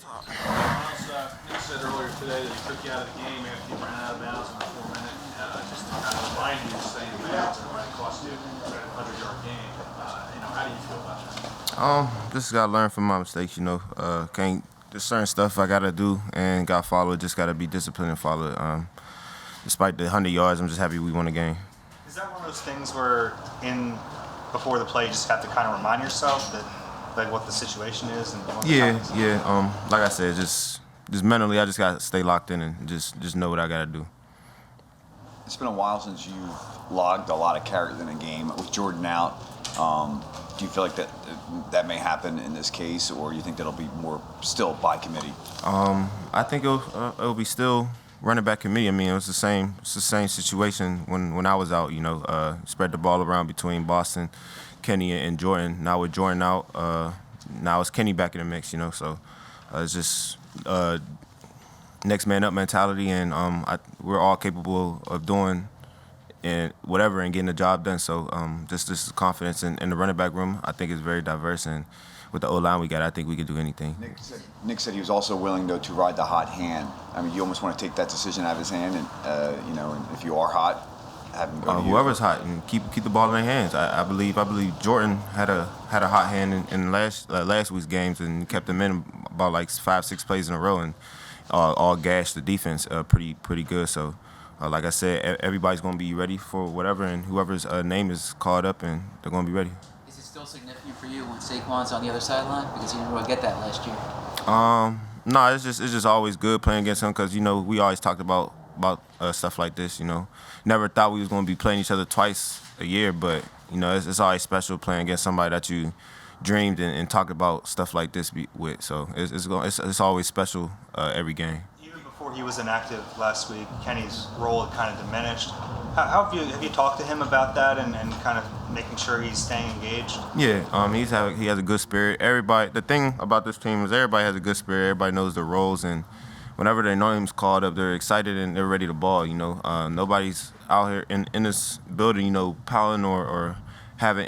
Nick said earlier today that he took you out of the game after you ran out of bounds in the 4 minute, just to kind of remind you to stay in bounds, and it might cost you a 100-yard game. How do you feel about that? Just gotta learn from my mistakes. There's certain stuff I gotta do and gotta follow. Just gotta be disciplined and follow it. Despite the 100 yards, I'm just happy we won the game. Is that one of those things where before the play you just have to kind of remind yourself that what the situation is and what Yeah. Like I said, just mentally, I just gotta stay locked in and just know what I gotta do. It's been a while since you've logged a lot of carries in a game. With Jordan out, do you feel like that may happen in this case, or do you think that'll be more still by committee? I think it'll be still running back committee. I mean, it's the same situation when I was out. Spread the ball around between Boston, Kenny, and Jordan. Now with Jordan out, now it's Kenny back in the mix. So it's just next man up mentality, and we're all capable of doing and whatever and getting the job done. So just confidence in the running back room, I think, is very diverse, and with the O-line we got, I think we could do anything. Nick said he was also willing, though, to ride the hot hand. I mean, you almost want to take that decision out of his hand, and and if you are hot, have him go to whoever's hot, and keep the ball in their hands. I believe Jordan had a hot hand in last week's games and kept them in about like 5-6 plays in a row, and all gashed the defense pretty good. So. Like I said, everybody's going to be ready for whatever, and whoever's name is called up, and they're going to be ready. Is it still significant for you when Saquon's on the other sideline? Because you didn't really get that last year. No, it's just always good playing against him because, we always talked about stuff like this, Never thought we was going to be playing each other twice a year, but, it's always special playing against somebody that you dreamed and talked about stuff like this with. So it's always special every game. Before he was inactive last week, Kenny's role had kind of diminished. How have you talked to him about that and kind of making sure he's staying engaged? Yeah, he has a good spirit. The thing about this team is everybody has a good spirit. Everybody knows their roles, and whenever their name's called up, they're excited and they're ready to ball. Nobody's out here in this building, piling or having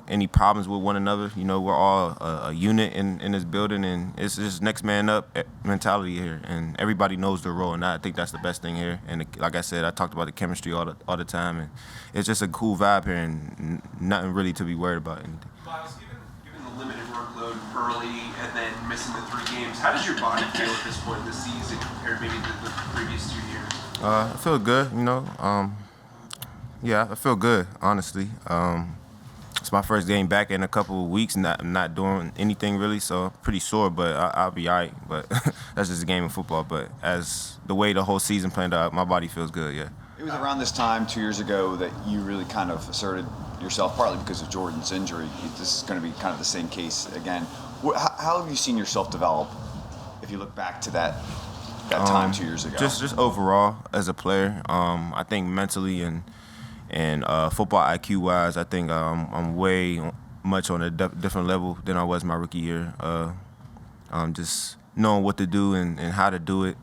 any problems with one another. We're all a unit in this building, and it's just next man up mentality here, and everybody knows their role, and I think that's the best thing here. And like I said, I talked about the chemistry all the time, and it's just a cool vibe here, and nothing really to be worried about anything. Miles, given the limited workload early and then missing the 3 games, how does your body feel at this point in the season compared maybe to the previous 2 years? I feel good, Yeah, I feel good, honestly. It's my first game back in a couple of weeks, not doing anything really, so pretty sore, but I'll be all right. But that's just a game of football. But as the way the whole season planned out, my body feels good, yeah. It was around this time 2 years ago that you really kind of asserted yourself, partly because of Jordan's injury. This is going to be kind of the same case again. How have you seen yourself develop if you look back to that time 2 years ago? Just overall as a player, I think mentally and football IQ wise, I think I'm way much on a different level than I was my rookie year. Just knowing what to do and how to do it,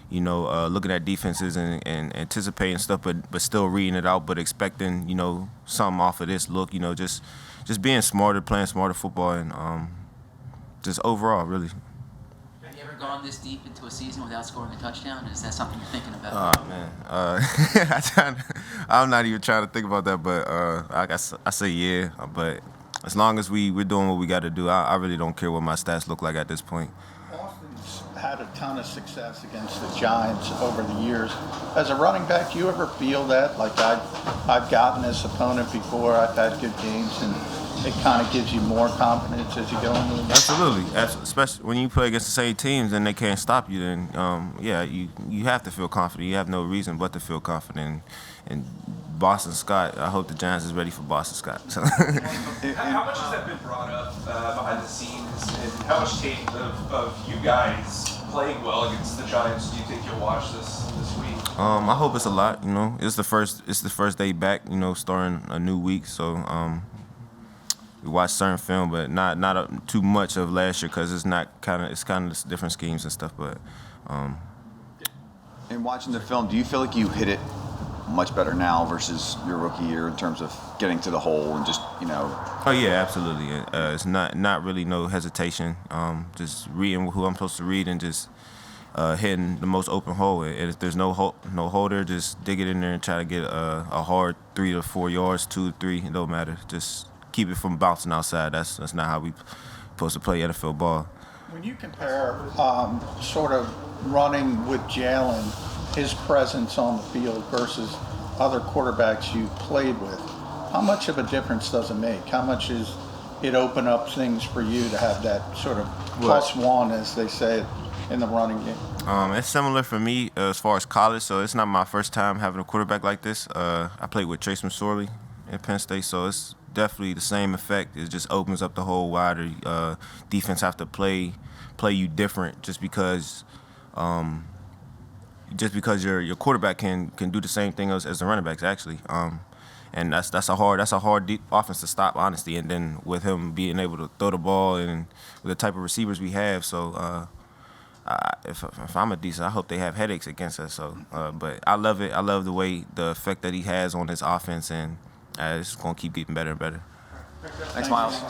looking at defenses and anticipating stuff, but still reading it out, but expecting something off of this look. Just being smarter, playing smarter football, and just overall really. Have you ever gone this deep into a season without scoring a touchdown? Is that something you're thinking about? Oh man, I'm not even trying to think about that, but I say yeah. But as long as we're doing what we got to do, I really don't care what my stats look like at this point. Austin's had a ton of success against the Giants over the years. As a running back, do you ever feel that? Like I've gotten this opponent before, I've had good games, and it kind of gives you more confidence as you go into the next. Absolutely. Especially when you play against the same teams and they can't stop you, then you have to feel confident. You have no reason but to feel confident. And Boston Scott, I hope the Giants is ready for Boston Scott. So. How much has that been brought up behind the scenes, and how much tape of you guys playing well against the Giants do you think you'll watch this week? I hope it's a lot. It's the first day back. Starting a new week, so. We watch certain film, but not too much of last year because it's kind of different schemes and stuff. But in watching the film, do you feel like you hit it much better now versus your rookie year in terms of getting to the hole and just You know, Oh yeah, absolutely. It's not really no hesitation. Just reading who I'm supposed to read and just hitting the most open hole. And if there's no holder, just dig it in there and try to get a hard 3 to 4 yards, 2 to 3. It don't matter. Just keep it from bouncing outside. That's not how we supposed to play NFL ball. When you compare sort of running with Jalen, his presence on the field versus other quarterbacks you've played with, how much of a difference does it make? How much is it open up things for you to have that sort of plus one, as they say, in the running game? It's similar for me as far as college, so it's not my first time having a quarterback like this. I played with Trace McSorley at Penn State, so it's definitely the same effect. It just opens up the whole wider defense have to play you different just because your quarterback can do the same thing as the running backs actually. And that's a hard deep offense to stop, honestly. And then with him being able to throw the ball and with the type of receivers we have, so if I'm a decent, I hope they have headaches against us. So, but I love it. I love the effect that he has on his offense, and it's gonna keep getting better and better. Thanks, Miles.